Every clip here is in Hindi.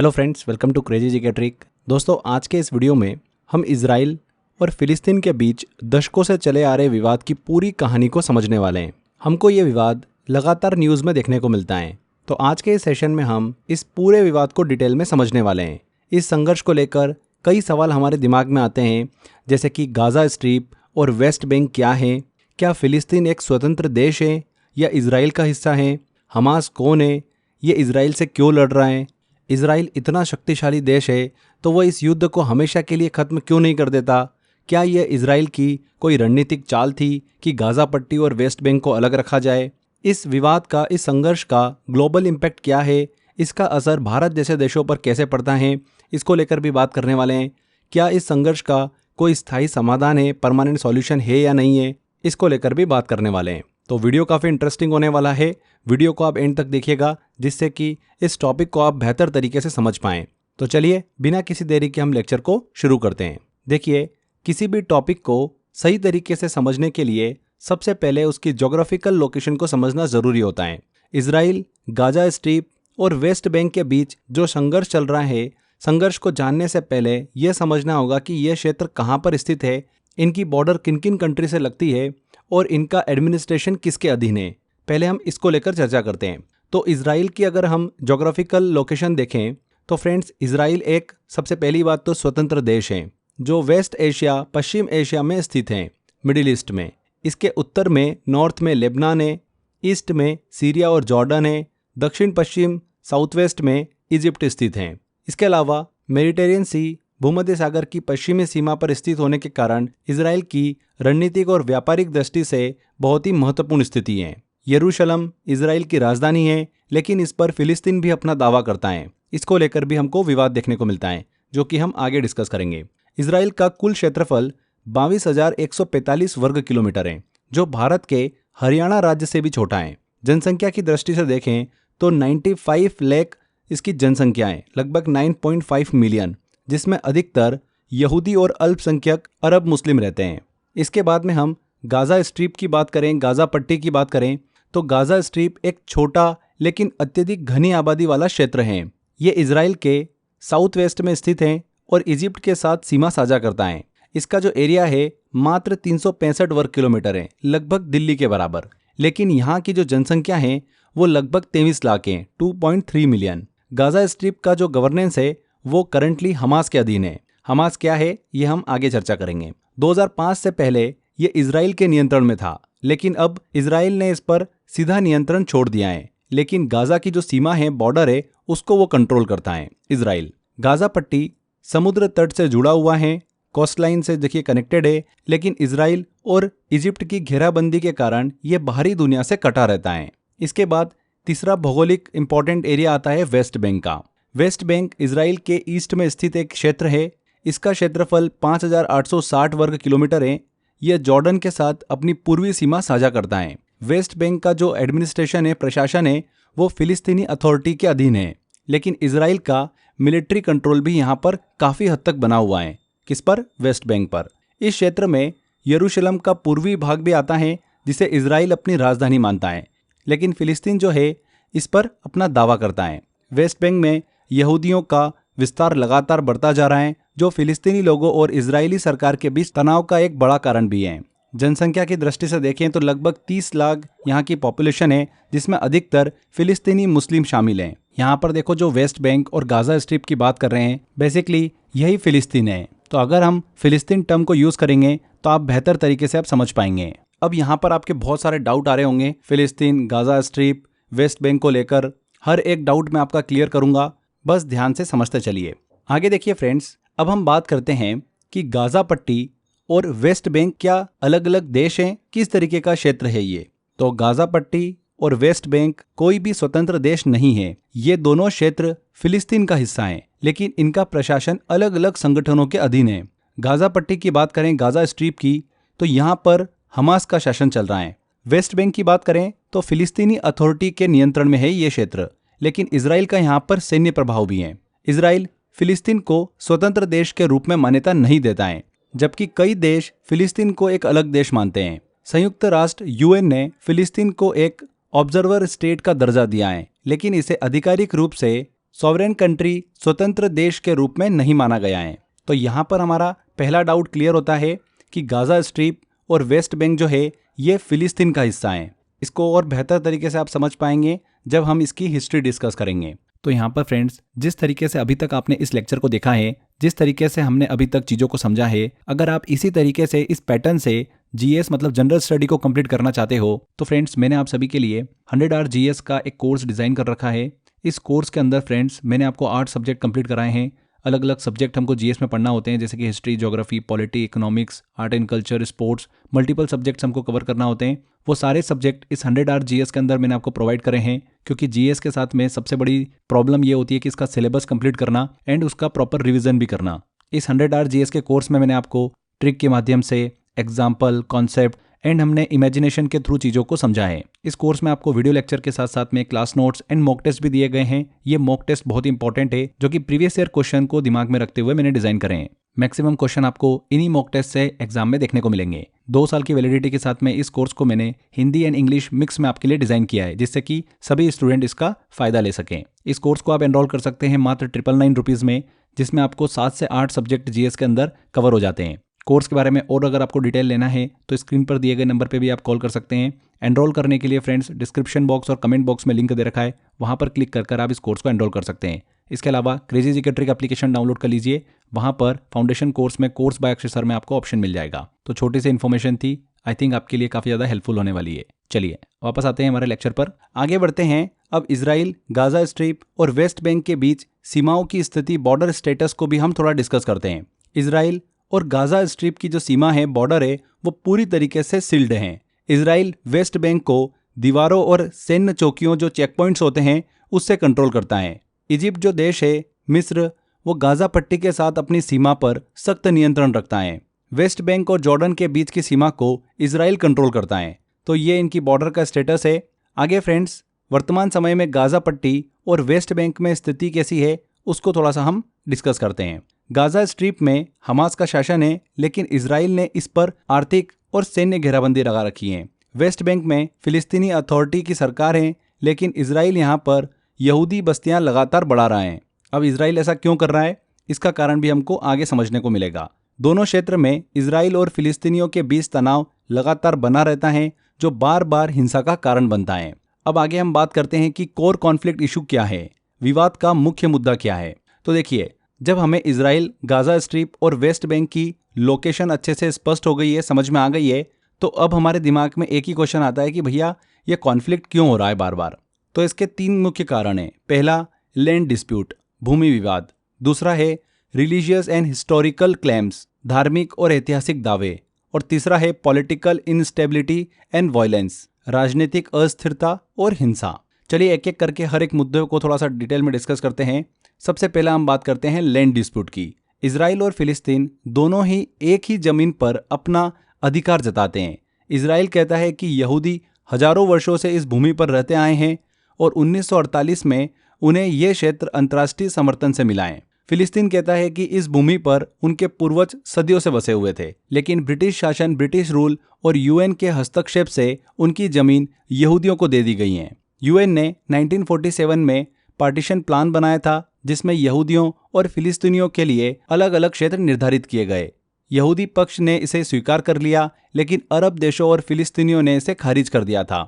Hello friends, welcome to crazy G के ट्रिक। दोस्तों, आज के इस वीडियो में हम इजराइल और फिलिस्तीन के बीच दशकों से चले आ रहे विवाद की पूरी कहानी को समझने वाले हैं। हमको ये विवाद लगातार न्यूज़ में देखने को मिलता है, तो आज के इस सेशन में हम इस पूरे विवाद को डिटेल में समझने वाले हैं। इस संघर्ष को लेकर कई सवाल हमारे दिमाग में आते हैं, जैसे कि गाज़ा स्ट्रिप और वेस्ट बैंक क्या है, क्या फिलिस्तीन एक स्वतंत्र देश है या इजराइल का हिस्सा है, हमास कौन है, ये इजराइल से क्यों लड़ रहा है, इजराइल इतना शक्तिशाली देश है तो वह इस युद्ध को हमेशा के लिए ख़त्म क्यों नहीं कर देता, क्या यह इजराइल की कोई रणनीतिक चाल थी कि गाज़ा पट्टी और वेस्ट बैंक को अलग रखा जाए। इस विवाद का, इस संघर्ष का ग्लोबल इम्पैक्ट क्या है, इसका असर भारत जैसे देशों पर कैसे पड़ता है, इसको लेकर भी बात करने वाले हैं। क्या इस संघर्ष का कोई स्थायी समाधान है, परमानेंट सॉल्यूशन है या नहीं है, इसको लेकर भी बात करने वाले हैं। तो वीडियो काफ़ी इंटरेस्टिंग होने वाला है। वीडियो को आप एंड तक देखिएगा, जिससे कि इस टॉपिक को आप बेहतर तरीके से समझ पाएं। तो चलिए बिना किसी देरी के हम लेक्चर को शुरू करते हैं। देखिए, किसी भी टॉपिक को सही तरीके से समझने के लिए सबसे पहले उसकी ज्योग्राफिकल लोकेशन को समझना ज़रूरी होता है। इजराइल, गाज़ा स्ट्रिप और वेस्ट बैंक के बीच जो संघर्ष चल रहा है, संघर्ष को जानने से पहले यह समझना होगा कि यह क्षेत्र कहाँ पर स्थित है, इनकी बॉर्डर किन किन कंट्री से लगती है और इनका एडमिनिस्ट्रेशन किसके अधीन है। पहले हम इसको लेकर चर्चा करते हैं। तो इजराइल की अगर हम ज्योग्राफिकल लोकेशन देखें तो फ्रेंड्स, इजराइल एक सबसे पहली बात तो स्वतंत्र देश है जो वेस्ट एशिया, पश्चिम एशिया में स्थित है, मिडिल ईस्ट में। इसके उत्तर में, नॉर्थ में लेबनान है, ईस्ट में सीरिया और जॉर्डन है, दक्षिण पश्चिम साउथ वेस्ट में इजिप्ट स्थित हैं। इसके अलावा मेडिटेरियन सी, भूमध्य सागर की पश्चिमी सीमा पर स्थित होने के कारण इजराइल की रणनीतिक और व्यापारिक दृष्टि से बहुत ही महत्वपूर्ण स्थिति है। यरूशलेम इजराइल की राजधानी है, लेकिन इस पर फिलिस्तीन भी अपना दावा करता है। इसको लेकर भी हमको विवाद देखने को मिलता है, जो कि हम आगे डिस्कस करेंगे। इजराइल का कुल क्षेत्रफल 22,145 वर्ग किलोमीटर है, जो भारत के हरियाणा राज्य से भी छोटा है। जनसंख्या की दृष्टि से देखें तो 95 लाख इसकी जनसंख्या है, लगभग 9.5 मिलियन, जिसमें अधिकतर यहूदी और अल्पसंख्यक अरब मुस्लिम रहते हैं। इसके बाद में हम गाज़ा स्ट्रिप की बात करें, गाज़ा पट्टी की बात करें तो गाज़ा स्ट्रिप एक छोटा लेकिन अत्यधिक घनी आबादी वाला क्षेत्र है। ये इजराइल के साउथ वेस्ट में स्थित है और इजिप्ट के साथ सीमा साझा करता है। इसका जो एरिया है मात्र 365 वर्ग किलोमीटर है, लगभग दिल्ली के बराबर। लेकिन यहाँ की जो जनसंख्या है वो लगभग 23 लाख है, 2.3 मिलियन। गाज़ा स्ट्रिप का जो गवर्नेंस है वो करंटली हमास के अधीन है। हमास क्या है ये हम आगे चर्चा करेंगे। 2005 से पहले ये इजराइल के नियंत्रण में था, लेकिन अब इजराइल ने इस पर सीधा नियंत्रण छोड़ दिया है। लेकिन गाज़ा की जो सीमा है, बॉर्डर है, उसको वो कंट्रोल करता है इजराइल। गाज़ा पट्टी समुद्र तट से जुड़ा हुआ है, कोस्टलाइन से देखिए कनेक्टेड है, लेकिन इजराइल और इजिप्ट की घेराबंदी के कारण ये बाहरी दुनिया से कटा रहता है। इसके बाद तीसरा भौगोलिक इंपॉर्टेंट एरिया आता है वेस्ट बैंक का। वेस्ट बैंक इजराइल के ईस्ट में स्थित एक क्षेत्र है। इसका क्षेत्रफल 5,860 वर्ग किलोमीटर है। यह जॉर्डन के साथ अपनी पूर्वी सीमा साझा करता है। वेस्ट बैंक का जो एडमिनिस्ट्रेशन है, प्रशासन है, वो फिलिस्तीनी अथॉरिटी के अधीन है, लेकिन इजराइल का मिलिट्री कंट्रोल भी यहाँ पर काफ़ी हद तक बना हुआ है। किस पर? वेस्ट बैंक पर। इस क्षेत्र में यरूशलेम का पूर्वी भाग भी आता है, जिसे इजराइल अपनी राजधानी मानता है, लेकिन फिलिस्तीन जो है इस पर अपना दावा करता है। वेस्ट बैंक में यहूदियों का विस्तार लगातार बढ़ता जा रहा है, जो फिलिस्तीनी लोगों और इजरायली सरकार के बीच तनाव का एक बड़ा कारण भी है। जनसंख्या की दृष्टि से देखें तो लगभग 30 लाख यहाँ की पॉपुलेशन है, जिसमें अधिकतर फिलिस्तीनी मुस्लिम शामिल हैं। यहाँ पर देखो, जो वेस्ट बैंक और गाज़ा स्ट्रिप की बात कर रहे हैं, बेसिकली यही फिलिस्तीन है। तो अगर हम फिलिस्तीन टर्म को यूज़ करेंगे तो आप बेहतर तरीके से आप समझ पाएंगे। अब यहाँ पर आपके बहुत सारे डाउट आ रहे होंगे फिलिस्तीन, गाज़ा स्ट्रिप, वेस्ट बैंक को लेकर। हर एक डाउट मैं आपका क्लियर करूँगा, बस ध्यान से समझते चलिए। आगे देखिए फ्रेंड्स, अब हम बात करते हैं कि गाज़ा पट्टी और वेस्ट बैंक क्या अलग अलग देश हैं, किस तरीके का क्षेत्र है ये। तो गाज़ा पट्टी और वेस्ट बैंक कोई भी स्वतंत्र देश नहीं है। ये दोनों क्षेत्र फिलिस्तीन का हिस्सा हैं, लेकिन इनका प्रशासन अलग अलग संगठनों के अधीन है। गाज़ा पट्टी की बात करें, गाज़ा स्ट्रिप की, तो यहाँ पर हमास का शासन चल रहा है। वेस्ट बैंक की बात करें तो फिलिस्तीनी अथॉरिटी के नियंत्रण में है ये क्षेत्र, लेकिन इजराइल का यहाँ पर सैन्य प्रभाव भी है। इजराइल फिलिस्तीन को स्वतंत्र देश के रूप में मान्यता नहीं देता है, जबकि कई देश फिलिस्तीन को एक अलग देश मानते हैं। संयुक्त राष्ट्र यूएन ने फिलिस्तीन को एक ऑब्जर्वर स्टेट का दर्जा दिया है, लेकिन इसे आधिकारिक रूप से सॉवरेन कंट्री स्वतंत्र देश के रूप में नहीं माना गया है। तो यहाँ पर हमारा पहला डाउट क्लियर होता है कि गाज़ा स्ट्रिप और वेस्ट बैंक जो है ये फिलिस्तीन का हिस्सा है। इसको और बेहतर तरीके से आप समझ पाएंगे जब हम इसकी हिस्ट्री डिस्कस करेंगे। तो यहाँ पर फ्रेंड्स, जिस तरीके से अभी तक आपने इस लेक्चर को देखा है, जिस तरीके से हमने अभी तक चीज़ों को समझा है, अगर आप इसी तरीके से इस पैटर्न से जीएस मतलब जनरल स्टडी को कंप्लीट करना चाहते हो तो फ्रेंड्स मैंने आप सभी के लिए 100 आवर जीएस का एक कोर्स डिज़ाइन कर रखा है। इस कोर्स के अंदर फ्रेंड्स मैंने आपको 8 सब्जेक्ट कंप्लीट कराए हैं। अलग अलग सब्जेक्ट हमको जीएस में पढ़ना होते हैं, जैसे कि history, geography, polity, economics, art and culture, sports, multiple subjects हमको कवर करना होते हैं। वो सारे सब्जेक्ट इस 100 आवर जीएस के अंदर मैंने आपको प्रोवाइड करे हैं, क्योंकि जीएस के साथ में सबसे बड़ी प्रॉब्लम ये होती है कि इसका सिलेबस कंप्लीट करना एंड उसका प्रॉपर रिविजन भी करना। इस 100 आवर जीएस के कोर्स में मैंने आपको ट्रिक के माध्यम से एग्जाम्पल, कॉन्सेप्ट एंड हमने इमेजिनेशन के थ्रू चीज़ों को समझा है। इस कोर्स में आपको वीडियो लेक्चर के साथ साथ में class notes and mock test भी दिए गए हैं। ये मॉक टेस्ट बहुत इंपॉर्टेंट है, जो कि प्रीवियस ईयर क्वेश्चन को दिमाग में रखते हुए मैंने डिजाइन करे हैं। मैक्सिमम क्वेश्चन आपको इन्हीं मॉक टेस्ट से एग्जाम में देखने को मिलेंगे। 2 साल की वैलिडिटी के साथ में इस कोर्स को मैंने हिंदी एंड इंग्लिश मिक्स में आपके लिए डिजाइन किया है, जिससे कि सभी स्टूडेंट इसका फायदा ले सकें। इस कोर्स को आप एनरोल कर सकते हैं मात्र 999 रुपीज़ में, जिसमें आपको 7 से 8 सब्जेक्ट जीएस के अंदर कवर हो जाते हैं। कोर्स के बारे में और अगर आपको डिटेल लेना है तो स्क्रीन पर दिए गए नंबर पे भी आप कॉल कर सकते हैं। एनरोल करने के लिए फ्रेंड्स डिस्क्रिप्शन बॉक्स और कमेंट बॉक्स में लिंक दे रखा है, वहां पर क्लिक कर आप इस कोर्स को एनरोल कर सकते हैं। इसके अलावा crazy GK trick application download कर लीजिए, वहां पर फाउंडेशन कोर्स में कोर्स बाय अक्षय सर में आपको ऑप्शन मिल जाएगा। तो छोटी सी इन्फॉर्मेशन थी, आई थिंक आपके लिए काफ़ी ज़्यादा हेल्पफुल होने वाली है। चलिए वापस आते हैं हमारे लेक्चर पर, आगे बढ़ते हैं। अब इजराइल, गाज़ा स्ट्रिप और वेस्ट बैंक के बीच सीमाओं की स्थिति, बॉर्डर स्टेटस को भी हम थोड़ा डिस्कस करते हैं। इजराइल और गाज़ा स्ट्रिप की जो सीमा है, बॉर्डर है, वो पूरी तरीके से सील्ड हैं। इजराइल वेस्ट बैंक को दीवारों और सैन्य चौकियों, जो चेक पॉइंट्स होते हैं, उससे कंट्रोल करता है। इजिप्ट जो देश है, मिस्र, वो गाज़ा पट्टी के साथ अपनी सीमा पर सख्त नियंत्रण रखता है। वेस्ट बैंक और जॉर्डन के बीच की सीमा को इजराइल कंट्रोल करता है। तो ये इनकी बॉर्डर का स्टेटस है। आगे फ्रेंड्स, वर्तमान समय में गाज़ा पट्टी और वेस्ट बैंक में स्थिति कैसी है, उसको थोड़ा सा हम डिस्कस करते हैं। गाज़ा स्ट्रिप में हमास का शासन है, लेकिन इजराइल ने इस पर आर्थिक और सैन्य घेराबंदी लगा रखी है। वेस्ट बैंक में फिलिस्तीनी अथॉरिटी की सरकार है, लेकिन इजराइल यहाँ पर यहूदी बस्तियाँ लगातार बढ़ा रहा है। अब इजराइल ऐसा क्यों कर रहा है, इसका कारण भी हमको आगे समझने को मिलेगा। दोनों क्षेत्र में इजराइल और फिलिस्तीनियों के बीच तनाव लगातार बना रहता है, जो बार बार हिंसा का कारण बनता है। अब आगे हम बात करते हैं कि कोर कॉन्फ्लिक्ट इशू क्या है, विवाद का मुख्य मुद्दा क्या है। तो देखिए, जब हमें इजराइल, गाज़ा स्ट्रिप और वेस्ट बैंक की लोकेशन अच्छे से स्पष्ट हो गई है, समझ में आ गई है, तो अब हमारे दिमाग में एक ही क्वेश्चन आता है कि भैया ये कॉन्फ्लिक्ट क्यों हो रहा है बार बार। तो इसके 3 मुख्य कारण हैं। पहला, लैंड डिस्प्यूट, भूमि विवाद। दूसरा है रिलीजियस एंड हिस्टोरिकल क्लेम्स, धार्मिक और ऐतिहासिक दावे। और तीसरा है पॉलिटिकल इंस्टेबिलिटी एंड वायलेंस, राजनीतिक अस्थिरता और हिंसा। चलिए एक एक करके हर एक मुद्दे को थोड़ा सा डिटेल में डिस्कस करते हैं। सबसे पहला हम बात करते हैं लैंड डिस्प्यूट की। इजराइल और फिलिस्तीन दोनों ही एक ही जमीन पर अपना अधिकार जताते हैं। इजराइल कहता है कि यहूदी हजारों वर्षों से इस भूमि पर रहते आए हैं और 1948 में उन्हें यह क्षेत्र अंतर्राष्ट्रीय समर्थन से मिला है। फिलिस्तीन कहता है कि इस भूमि पर उनके पूर्वज सदियों से बसे हुए थे, लेकिन ब्रिटिश शासन, ब्रिटिश रूल और यूएन के हस्तक्षेप से उनकी जमीन यहूदियों को दे दी गई है। यूएन ने 1947 में पार्टीशन प्लान बनाया था, जिसमें यहूदियों और फिलिस्तीनियों के लिए अलग अलग क्षेत्र निर्धारित किए गए। यहूदी पक्ष ने इसे स्वीकार कर लिया, लेकिन अरब देशों और फिलिस्तीनियों ने इसे खारिज कर दिया था।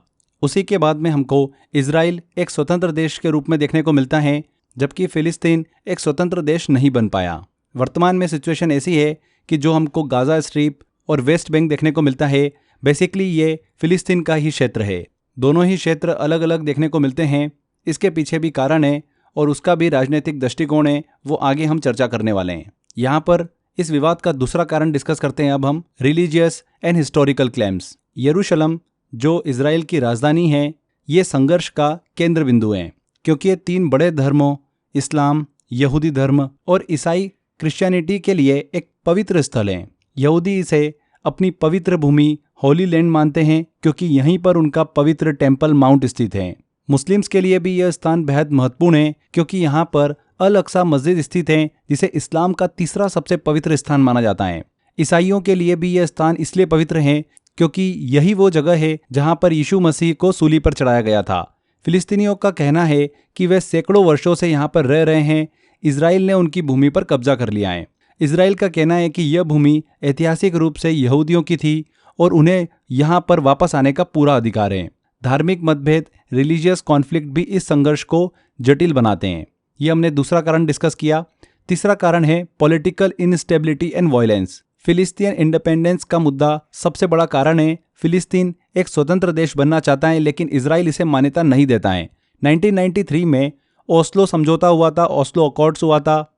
उसी के बाद में हमको इजराइल एक स्वतंत्र देश के रूप में देखने को मिलता है, जबकि फिलिस्तीन एक स्वतंत्र देश नहीं बन पाया। वर्तमान में सिचुएशन ऐसी है कि जो हमको गाज़ा स्ट्रिप और वेस्ट बैंक देखने को मिलता है, बेसिकली ये फिलिस्तीन का ही क्षेत्र है। दोनों ही क्षेत्र अलग अलग देखने को मिलते हैं। इसके पीछे भी कारण है और उसका भी राजनीतिक दृष्टिकोण है, वो आगे हम चर्चा करने वाले हैं। यहाँ पर इस विवाद का दूसरा कारण डिस्कस करते हैं अब हम, रिलीजियस एंड हिस्टोरिकल क्लेम्स। यरूशलेम जो इजराइल की राजधानी है, ये संघर्ष का केंद्र बिंदु है, क्योंकि ये 3 बड़े धर्मों, इस्लाम, यहूदी धर्म और ईसाई क्रिश्चियनिटी के लिए एक पवित्र स्थल है। यहूदी इसे अपनी पवित्र भूमि, होली लैंड मानते हैं, क्योंकि यहीं पर उनका पवित्र टेम्पल माउंट स्थित है। मुस्लिम्स के लिए भी यह स्थान बेहद महत्वपूर्ण है, क्योंकि यहाँ पर अल अक्सा मस्जिद स्थित है, जिसे इस्लाम का तीसरा सबसे पवित्र स्थान माना जाता है। ईसाइयों के लिए भी यह स्थान इसलिए पवित्र है क्योंकि यही वो जगह है जहाँ पर यीशु मसीह को सूली पर चढ़ाया गया था। फिलिस्तीनियों का कहना है कि वे सैकड़ों वर्षों से यहाँ पर रह रहे हैं। इजराइल ने उनकी भूमि पर कब्जा कर लिया है। इजराइल का कहना है कि यह भूमि ऐतिहासिक रूप से यहूदियों की थी और उन्हें यहाँ पर वापस आने का पूरा अधिकार है। धार्मिक मतभेद, रिलीजियस कॉन्फ्लिक्ट भी इस संघर्ष को जटिल बनाते हैं। ये हमने दूसरा कारण डिस्कस किया। तीसरा कारण है पॉलिटिकल इनस्टेबिलिटी एंड वायलेंस। फिलिस्तीन इंडिपेंडेंस का मुद्दा सबसे बड़ा कारण है। फिलिस्तीन एक स्वतंत्र देश बनना चाहता है, लेकिन इजराइल इसे मान्यता नहीं देता है। 1993 में ओस्लो समझौता हुआ था, ओस्लो अकॉर्ड्स हुआ था।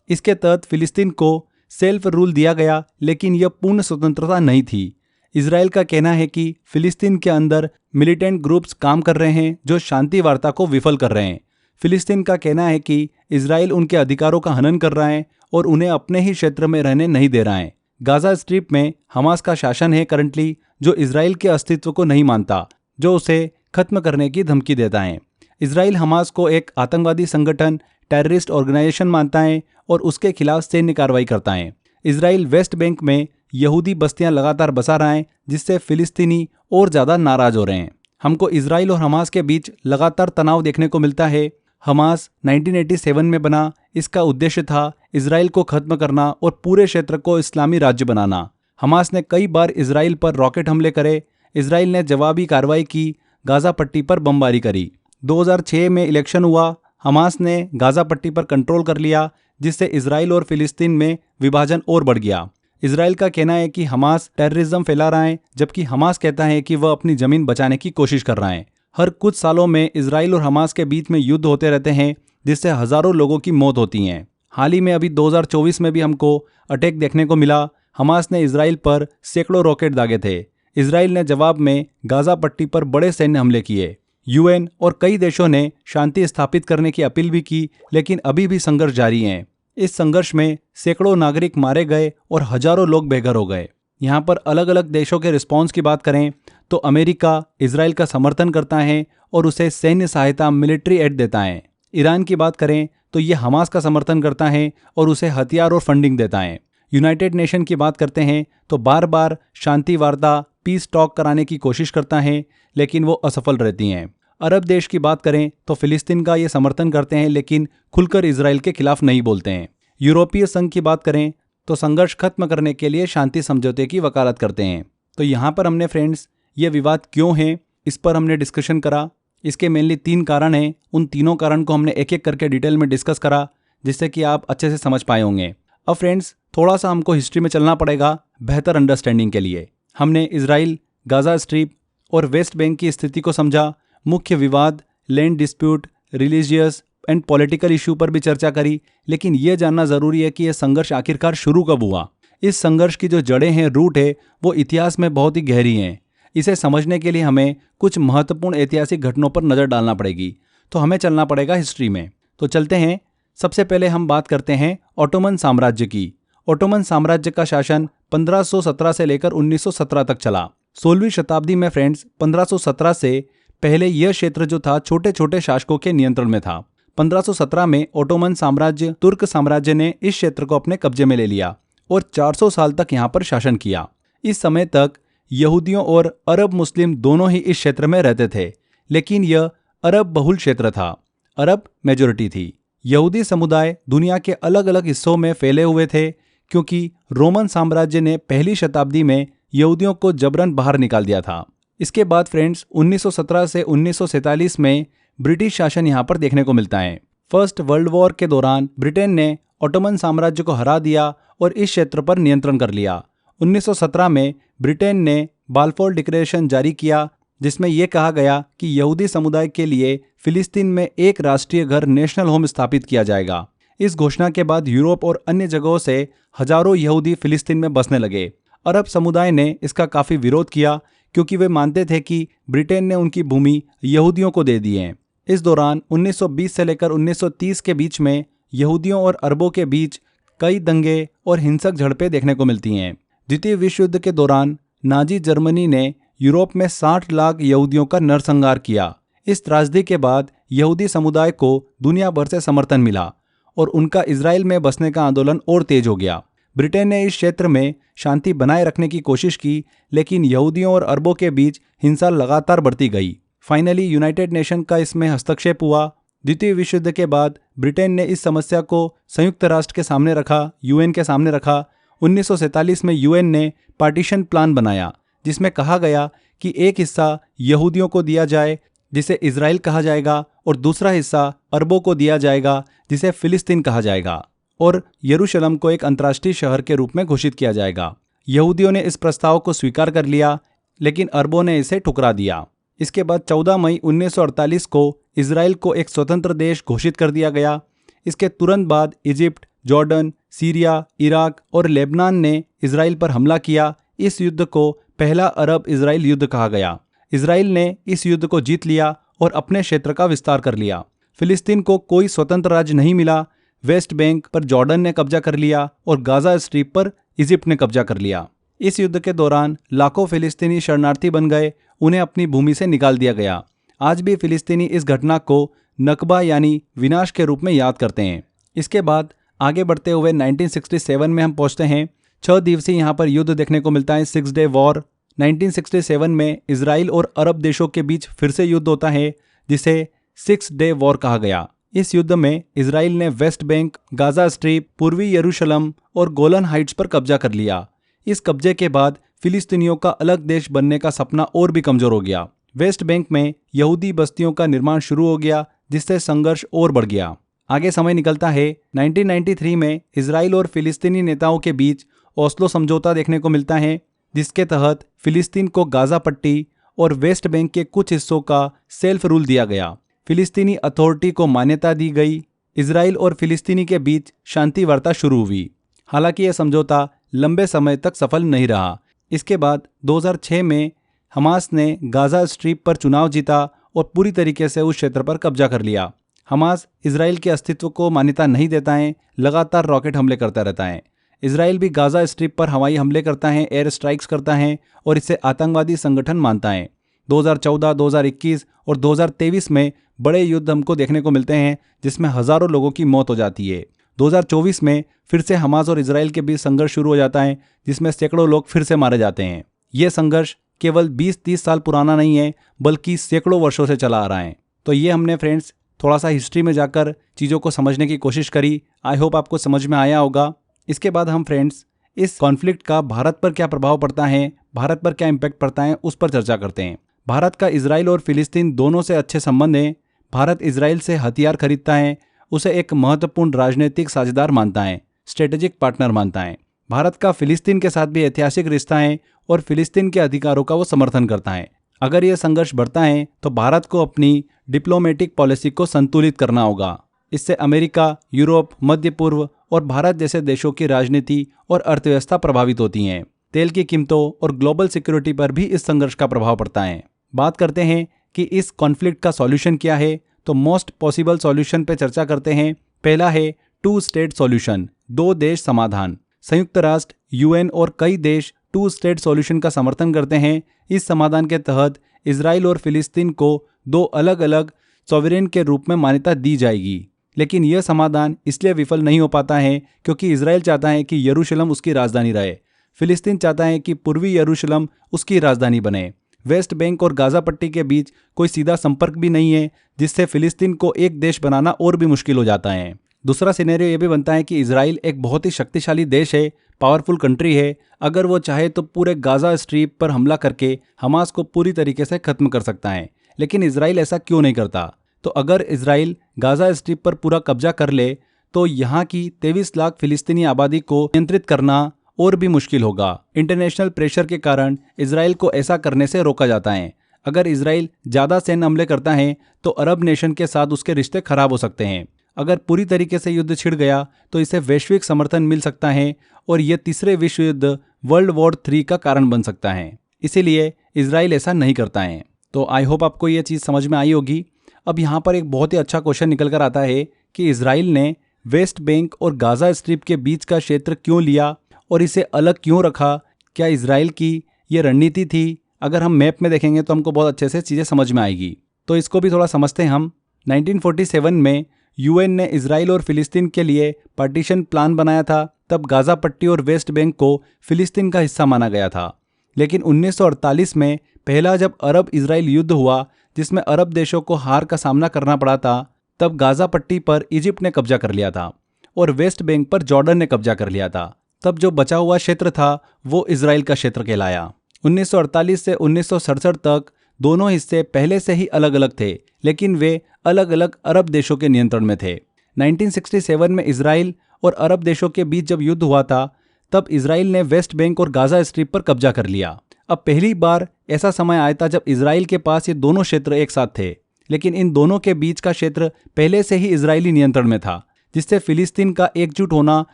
इसके तहत फिलिस्तीन को सेल्फ रूल दिया गया, लेकिन यह पूर्ण स्वतंत्रता नहीं थी। इजराइल का कहना है कि फिलिस्तीन के अंदर मिलिटेंट ग्रुप्स काम कर रहे हैं जो शांति वार्ता को विफल कर रहे हैं। फिलिस्तीन का कहना है कि इजराइल उनके अधिकारों का हनन कर रहा है और उन्हें अपने ही क्षेत्र में रहने नहीं दे रहा है। गाजा स्ट्रिप में हमास का शासन है करंटली, जो इजराइल के अस्तित्व को नहीं मानता, जो उसे खत्म करने की धमकी देता है। इजराइल हमास को एक आतंकवादी संगठन, टेररिस्ट ऑर्गेनाइजेशन मानता है और उसके खिलाफ सैन्य कार्रवाई करता है। इजराइल वेस्ट बैंक में यहूदी बस्तियां लगातार बसा रहा है, जिससे फिलिस्तीनी और ज़्यादा नाराज हो रहे हैं। हमको इजराइल और हमास के बीच लगातार तनाव देखने को मिलता है। हमास 1987 में बना। इसका उद्देश्य था इजराइल को खत्म करना और पूरे क्षेत्र को इस्लामी राज्य बनाना। हमास ने कई बार इजराइल पर रॉकेट हमले करे। इजराइल ने जवाबी कार्रवाई की, गाजा पट्टी पर बमबारी करी। 2006 में इलेक्शन हुआ। हमास ने गाजा पट्टी पर कंट्रोल कर लिया, जिससे इजराइल और फिलिस्तीन में विभाजन और बढ़ गया। इजराइल का कहना है कि हमास टेररिज्म फैला रहा है, जबकि हमास कहता है कि वह अपनी जमीन बचाने की कोशिश कर रहा है। हर कुछ सालों में इजराइल और हमास के बीच में युद्ध होते रहते हैं, जिससे हजारों लोगों की मौत होती है। हाल ही में अभी 2024 में भी हमको अटैक देखने को मिला। हमास ने इजराइल पर सैकड़ों रॉकेट दागे थे। इजराइल ने जवाब में गाजा पट्टी पर बड़े सैन्य हमले किए। यूएन और कई देशों ने शांति स्थापित करने की अपील भी की, लेकिन अभी भी संघर्ष जारी है। इस संघर्ष में सैकड़ों नागरिक मारे गए और हजारों लोग बेघर हो गए। यहाँ पर अलग अलग देशों के रिस्पॉन्स की बात करें तो अमेरिका इजराइल का समर्थन करता है और उसे सैन्य सहायता, मिलिट्री एड देता है। ईरान की बात करें तो ये हमास का समर्थन करता है और उसे हथियार और फंडिंग देता है। यूनाइटेड नेशन की बात करते हैं तो बार बार शांति वार्ता, पीस टॉक कराने की कोशिश करता है, लेकिन वो असफल रहती हैं। अरब देश की बात करें तो फिलिस्तीन का ये समर्थन करते हैं, लेकिन खुलकर इजराइल के खिलाफ नहीं बोलते हैं। यूरोपीय संघ की बात करें तो संघर्ष खत्म करने के लिए शांति समझौते की वकालत करते हैं। तो यहाँ पर हमने फ्रेंड्स ये विवाद क्यों है, इस पर हमने डिस्कशन करा। इसके मेनली 3 कारण हैं। उन तीनों कारण को हमने एक एक करके डिटेल में डिस्कस करा, जिससे कि आप अच्छे से समझ पाए होंगे। अब फ्रेंड्स थोड़ा सा हमको हिस्ट्री में चलना पड़ेगा बेहतर अंडरस्टैंडिंग के लिए। हमने इजराइल, गाजा स्ट्रिप और वेस्ट बैंक की स्थिति को समझा। मुख्य विवाद, land dispute, religious and political issue पर भी चर्चा करी। लेकिन यह जानना जरूरी है कि यह संघर्ष आखिरकार शुरू कब हुआ। इस संघर्ष की जो जड़ें हैं, रूट है, वो इतिहास में बहुत ही गहरी हैं। इसे समझने के लिए हमें कुछ महत्वपूर्ण ऐतिहासिक घटनाओं पर नजर डालना पड़ेगी। तो हमें चलना पड़ेगा हिस्ट्री में। तो चलते हैं। सबसे पहले हम बात करते हैं ऑटोमन साम्राज्य की। ऑटोमन साम्राज्य का शासन 1517 से लेकर 1917 तक चला। 16वीं शताब्दी में फ्रेंड्स 1517 से पहले यह क्षेत्र जो था छोटे छोटे शासकों के नियंत्रण में था। 1517 में ऑटोमन साम्राज्य, तुर्क साम्राज्य ने इस क्षेत्र को अपने कब्जे में ले लिया और 400 साल तक यहाँ पर शासन किया। इस समय तक यहूदियों और अरब मुस्लिम दोनों ही इस क्षेत्र में रहते थे, लेकिन यह अरब बहुल क्षेत्र था। अरब मेजोरिटी थी। यहूदी समुदाय दुनिया के अलग अलग हिस्सों में फैले हुए थे, क्योंकि रोमन साम्राज्य ने पहली शताब्दी में यहूदियों को जबरन बाहर निकाल दिया था। इसके बाद फ्रेंड्स 1917 से 1947 में ब्रिटिश शासन यहाँ पर देखने को मिलता है। फर्स्ट वर्ल्ड वॉर के दौरान ब्रिटेन ने ऑटोमन साम्राज्य को हरा दिया और इस क्षेत्र पर नियंत्रण कर लिया। 1917 में ब्रिटेन ने बाल्फोर डिक्लेरेशन जारी किया, जिसमें यह कहा गया कि यहूदी समुदाय के लिए फिलिस्तीन में एक राष्ट्रीय घर, नेशनल होम स्थापित किया जाएगा। इस घोषणा के बाद यूरोप और अन्य जगहों से हजारों यहूदी फिलिस्तीन में बसने लगे। अरब समुदाय ने इसका काफी विरोध किया, क्योंकि वे मानते थे कि ब्रिटेन ने उनकी भूमि यहूदियों को दे दी है। इस दौरान 1920 से लेकर 1930 के बीच में यहूदियों और अरबों के बीच कई दंगे और हिंसक झड़पें देखने को मिलती हैं। द्वितीय विश्व युद्ध के दौरान नाजी जर्मनी ने यूरोप में 60 लाख यहूदियों का नरसंहार किया। इस त्रासदी के बाद यहूदी समुदाय को दुनिया भर से समर्थन मिला और उनका इजराइल में बसने का आंदोलन और तेज हो गया। ब्रिटेन ने इस क्षेत्र में शांति बनाए रखने की कोशिश की, लेकिन यहूदियों और अरबों के बीच हिंसा लगातार बढ़ती गई। फाइनली यूनाइटेड नेशन का इसमें हस्तक्षेप हुआ। द्वितीय विश्व युद्ध के बाद ब्रिटेन ने इस समस्या को संयुक्त राष्ट्र के सामने रखा, यूएन के सामने रखा। 1947 में यूएन ने पार्टीशन प्लान बनाया, जिसमें कहा गया कि एक हिस्सा यहूदियों को दिया जाए, जिसे इजराइल कहा जाएगा, और दूसरा हिस्सा अरबों को दिया जाएगा, जिसे फिलिस्तीन कहा जाएगा, और यरूशलेम को एक अंतर्राष्ट्रीय शहर के रूप में घोषित किया जाएगा। यहूदियों ने इस प्रस्ताव को स्वीकार कर लिया, लेकिन अरबों ने इसे ठुकरा दिया। इसके बाद 14 मई 1948 को इजराइल को एक स्वतंत्र देश घोषित कर दिया गया। इसके तुरंत बाद इजिप्ट, जॉर्डन, सीरिया, इराक और लेबनान ने इजराइल पर हमला किया। इस युद्ध को पहला अरब इजराइल युद्ध कहा गया। इजराइल ने इस युद्ध को जीत लिया और अपने क्षेत्र का विस्तार कर लिया। फिलिस्तीन को कोई स्वतंत्र राज्य नहीं मिला। वेस्ट बैंक पर जॉर्डन ने कब्जा कर लिया और गाजा स्ट्रिप पर इजिप्ट ने कब्जा कर लिया। इस युद्ध के दौरान लाखों फिलिस्तीनी शरणार्थी बन गए, उन्हें अपनी भूमि से निकाल दिया गया। आज भी फिलिस्तीनी इस घटना को नकबा यानी विनाश के रूप में याद करते हैं। इसके बाद आगे बढ़ते हुए 1967 में हम पहुंचते हैं। 6 दिवसीय यहाँ पर युद्ध देखने को मिलता है, 6 डे वॉर। 1967 में इजराइल और अरब देशों के बीच फिर से युद्ध होता है, जिसे 6 डे वॉर कहा गया। इस युद्ध में इजराइल ने वेस्ट बैंक, गाजा स्ट्रिप, पूर्वी यरूशलेम और गोलन हाइट्स पर कब्जा कर लिया। इस कब्जे के बाद फिलिस्तीनियों का अलग देश बनने का सपना और भी कमजोर हो गया। वेस्ट बैंक में यहूदी बस्तियों का निर्माण शुरू हो गया, जिससे संघर्ष और बढ़ गया। आगे समय निकलता है। 1993 में इजराइल और फिलिस्तीनी नेताओं के बीच ओस्लो समझौता देखने को मिलता है, जिसके तहत फिलिस्तीन को गाजा पट्टी और वेस्ट बैंक के कुछ हिस्सों का सेल्फ रूल दिया गया। फिलिस्तीनी अथॉरिटी को मान्यता दी गई। इजराइल और फिलिस्तीनी के बीच शांति वार्ता शुरू हुई। हालांकि यह समझौता लंबे समय तक सफल नहीं रहा। इसके बाद 2006 में हमास ने गाजा स्ट्रिप पर चुनाव जीता और पूरी तरीके से उस क्षेत्र पर कब्जा कर लिया। हमास इजराइल के अस्तित्व को मान्यता नहीं देता है, लगातार रॉकेट हमले करता रहता है। इजराइल भी गाजा स्ट्रिप पर हवाई हमले करता है, एयर स्ट्राइक्स करता है और इसे आतंकवादी संगठन मानता है। 2014, 2021 और 2023 में बड़े युद्ध हमको देखने को मिलते हैं, जिसमें हजारों लोगों की मौत हो जाती है। 2024 में फिर से हमास और इजराइल के बीच संघर्ष शुरू हो जाता है, जिसमें सैकड़ों लोग फिर से मारे जाते हैं। यह संघर्ष केवल 20-30 साल पुराना नहीं है, बल्कि सैकड़ों वर्षों से चला आ रहा है। तो ये हमने फ्रेंड्स थोड़ा सा हिस्ट्री में जाकर चीज़ों को समझने की कोशिश करी। आई होप आपको समझ में आया होगा। इसके बाद हम फ्रेंड्स इस कॉन्फ्लिक्ट का भारत पर क्या प्रभाव पड़ता है, भारत पर क्या इम्पैक्ट पड़ता है, उस पर चर्चा करते हैं। भारत का इजराइल और फिलिस्तीन दोनों से अच्छे संबंध हैं। भारत इजराइल से हथियार खरीदता है, उसे एक महत्वपूर्ण राजनीतिक साझेदार मानता है, स्ट्रेटेजिक पार्टनर मानता है। भारत का फिलिस्तीन के साथ भी ऐतिहासिक रिश्ता है और फिलिस्तीन के अधिकारों का वो समर्थन करता है। अगर यह संघर्ष बढ़ता है तो भारत को अपनी डिप्लोमेटिक पॉलिसी को संतुलित करना होगा। इससे अमेरिका, यूरोप, मध्य पूर्व और भारत जैसे देशों की राजनीति और अर्थव्यवस्था प्रभावित होती हैं। तेल की कीमतों और ग्लोबल सिक्योरिटी पर भी इस संघर्ष का प्रभाव पड़ता है। बात करते हैं कि इस कॉन्फ्लिक्ट का सॉल्यूशन क्या है, तो मोस्ट पॉसिबल सॉल्यूशन पे चर्चा करते हैं। पहला है 2 स्टेट सॉल्यूशन, 2 देश समाधान। संयुक्त राष्ट्र, यूएन और कई देश 2 स्टेट सॉल्यूशन का समर्थन करते हैं। इस समाधान के तहत इजराइल और फिलिस्तीन को 2 अलग अलग सॉवरेन के रूप में मान्यता दी जाएगी। लेकिन यह समाधान इसलिए विफल नहीं हो पाता है क्योंकि इजराइल चाहता है कि यरूशलेम उसकी राजधानी रहे, फिलिस्तीन चाहता है कि पूर्वी यरूशलेम उसकी राजधानी बने। वेस्ट बैंक और गाजा पट्टी के बीच कोई सीधा संपर्क भी नहीं है, जिससे फिलिस्तीन को एक देश बनाना और भी मुश्किल हो जाता है। दूसरा सिनेरियो यह भी बनता है कि इजराइल एक बहुत ही शक्तिशाली देश है, पावरफुल कंट्री है। अगर वो चाहे तो पूरे गाजा स्ट्रिप पर हमला करके हमास को पूरी तरीके से खत्म कर सकता है। लेकिन इजराइल ऐसा क्यों नहीं करता? तो अगर इजराइल गाजा स्ट्रिप पर पूरा कब्जा कर ले तो यहाँ की 23 लाख फिलिस्तीनी आबादी को नियंत्रित करना और भी मुश्किल होगा। इंटरनेशनल प्रेशर के कारण इजराइल को ऐसा करने से रोका जाता है। अगर इजराइल ज़्यादा सैन्य हमले करता है तो अरब नेशन के साथ उसके रिश्ते खराब हो सकते हैं। अगर पूरी तरीके से युद्ध छिड़ गया तो इसे वैश्विक समर्थन मिल सकता है और यह तीसरे विश्व युद्ध वर्ल्ड वॉर 3 का कारण बन सकता है। इसीलिए इजराइल ऐसा नहीं करता है। तो आई होप आपको ये चीज़ समझ में आई होगी। अब यहाँ पर एक बहुत ही अच्छा क्वेश्चन निकल कर आता है कि इजराइल ने वेस्ट बैंक और गाजा स्ट्रिप के बीच का क्षेत्र क्यों लिया और इसे अलग क्यों रखा? क्या इजराइल की ये रणनीति थी? अगर हम मैप में देखेंगे तो हमको बहुत अच्छे से चीज़ें समझ में आएगी। तो इसको भी थोड़ा समझते हैं हम। 1947 में यूएन ने इजराइल और फिलिस्तीन के लिए पार्टीशन प्लान बनाया था। तब गाजा पट्टी और वेस्ट बैंक को फिलिस्तीन का हिस्सा माना गया था। लेकिन 1948 में पहला जब अरब इजराइल युद्ध हुआ, जिसमें अरब देशों को हार का सामना करना पड़ा था, तब गाजा पट्टी पर इजिप्ट ने कब्जा कर लिया था और वेस्ट बैंक पर जॉर्डन ने कब्जा कर लिया था। तब जो बचा हुआ क्षेत्र था वो इजराइल का क्षेत्र कहलाया। 1948 से 1967 तक दोनों हिस्से पहले से ही अलग अलग थे, लेकिन वे अलग अलग अरब देशों के नियंत्रण में थे। 1967 में इजराइल और अरब देशों के बीच जब युद्ध हुआ था, तब इजराइल ने वेस्ट बैंक और गाजा स्ट्रिप पर कब्जा कर लिया। अब पहली बार ऐसा समय आया था जब इजराइल के पास ये दोनों क्षेत्र एक साथ थे, लेकिन इन दोनों के बीच का क्षेत्र पहले से ही इजरायली नियंत्रण में था, जिससे फिलिस्तीन का एकजुट होना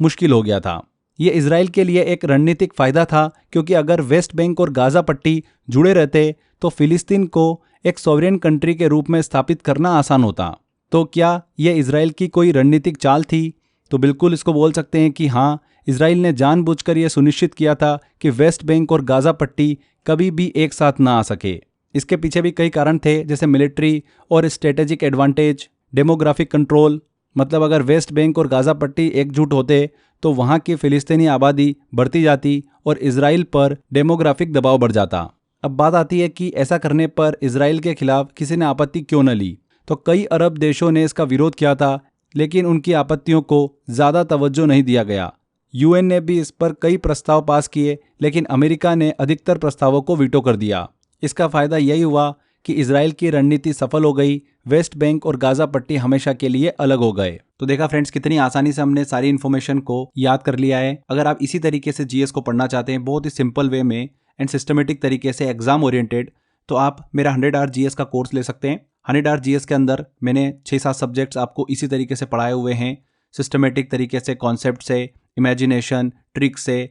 मुश्किल हो गया था। ये इजराइल के लिए एक रणनीतिक फायदा था, क्योंकि अगर वेस्ट बैंक और गाजा पट्टी जुड़े रहते तो फिलिस्तीन को एक सॉवरेन कंट्री के रूप में स्थापित करना आसान होता। तो क्या यह इजराइल की कोई रणनीतिक चाल थी? तो बिल्कुल इसको बोल सकते हैं कि हाँ, इजराइल ने जानबूझकर यह सुनिश्चित किया था कि वेस्ट बैंक और गाजा पट्टी कभी भी एक साथ ना आ सके। इसके पीछे भी कई कारण थे, जैसे मिलिट्री और स्ट्रेटेजिक एडवांटेज, डेमोग्राफिक कंट्रोल, मतलब अगर वेस्ट बैंक और गाजा पट्टी एकजुट होते तो वहाँ की फिलिस्तीनी आबादी बढ़ती जाती और इजराइल पर डेमोग्राफिक दबाव बढ़ जाता। अब बात आती है कि ऐसा करने पर इजराइल के खिलाफ किसी ने आपत्ति क्यों न ली। तो कई अरब देशों ने इसका विरोध किया था, लेकिन उनकी आपत्तियों को ज़्यादा तवज्जो नहीं दिया गया। यूएन ने भी इस पर कई प्रस्ताव पास किए, लेकिन अमेरिका ने अधिकतर प्रस्तावों को वीटो कर दिया। इसका फायदा यही हुआ कि इजराइल की रणनीति सफल हो गई, वेस्ट बैंक और गाजा पट्टी हमेशा के लिए अलग हो गए। तो देखा फ्रेंड्स, कितनी आसानी से हमने सारी इन्फॉर्मेशन को याद कर लिया है। अगर आप इसी तरीके से जीएस को पढ़ना चाहते हैं, बहुत ही सिंपल वे में एंड सिस्टमेटिक तरीके से, एग्जाम ओरिएंटेड, तो आप मेरा 100 आवर जीएस का कोर्स ले सकते हैं। 100 आवर जीएस के अंदर मैंने 6-7 सब्जेक्ट्स आपको इसी तरीके से पढ़ाए हुए हैं, सिस्टमेटिक तरीके से, कॉन्सेप्ट से, इमेजिनेशन, ट्रिक से,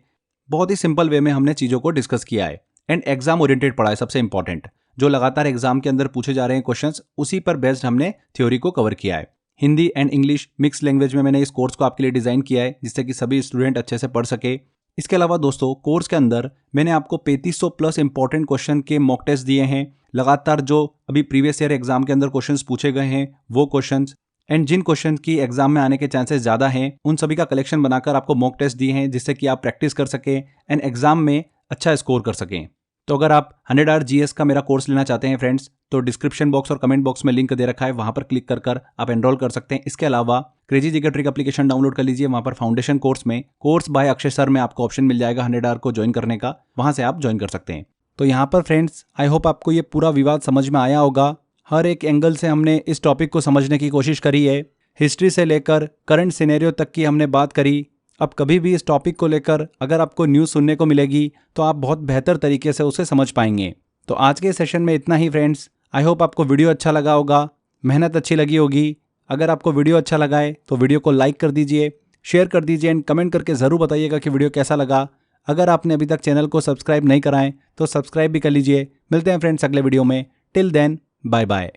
बहुत ही सिंपल वे में हमने चीज़ों को डिस्कस किया है एंड एग्जाम ओरिएंटेड पढ़ा है। सबसे इंपॉर्टेंट, जो लगातार एग्जाम के अंदर पूछे जा रहे हैं क्वेश्चंस, उसी पर बेस्ड हमने थ्योरी को कवर किया है। Hindi and English mix language में मैंने इस कोर्स को आपके लिए डिज़ाइन किया है, जिससे कि सभी स्टूडेंट अच्छे से पढ़ सके। इसके अलावा दोस्तों, कोर्स के अंदर मैंने आपको 3500 प्लस इंपॉर्टेंट क्वेश्चन के मॉक टेस्ट दिए हैं। लगातार जो अभी प्रीवियस ईयर एग्जाम के अंदर क्वेश्चंस पूछे गए हैं वो क्वेश्चंस, एंड जिन क्वेश्चन की एग्जाम में आने के चांसेस ज़्यादा हैं, उन सभी का कलेक्शन बनाकर आपको मॉक टेस्ट दिए हैं, जिससे कि आप प्रैक्टिस कर सकें एंड एग्जाम में अच्छा स्कोर कर सकें। तो अगर आप 100 आवर जीएस का मेरा कोर्स लेना चाहते हैं फ्रेंड्स, तो डिस्क्रिप्शन बॉक्स और कमेंट बॉक्स में लिंक दे रखा है, वहां पर क्लिक कर आप एनरोल कर सकते हैं। इसके अलावा crazy GK trick application download कर लीजिए। वहां पर फाउंडेशन कोर्स में कोर्स बाय अक्षय सर में आपको ऑप्शन मिल जाएगा 100 आवर को ज्वाइन करने का, वहां से आप ज्वाइन कर सकते हैं। तो यहाँ पर फ्रेंड्स, आई होप आपको ये पूरा विवाद समझ में आया होगा। हर एक एंगल से हमने इस टॉपिक को समझने की कोशिश करी है। हिस्ट्री से लेकर करंट सिनेरियो तक की हमने बात करी। अब कभी भी इस टॉपिक को लेकर अगर आपको न्यूज़ सुनने को मिलेगी तो आप बहुत बेहतर तरीके से उसे समझ पाएंगे। तो आज के सेशन में इतना ही फ्रेंड्स। आई होप आपको वीडियो अच्छा लगा होगा, मेहनत अच्छी लगी होगी। अगर आपको वीडियो अच्छा लगा है तो वीडियो को लाइक कर दीजिए, शेयर कर दीजिए एंड कमेंट करके ज़रूर बताइएगा कि वीडियो कैसा लगा। अगर आपने अभी तक चैनल को सब्सक्राइब नहीं कराएं तो सब्सक्राइब भी कर लीजिए। मिलते हैं फ्रेंड्स अगले वीडियो में। Till then, bye bye.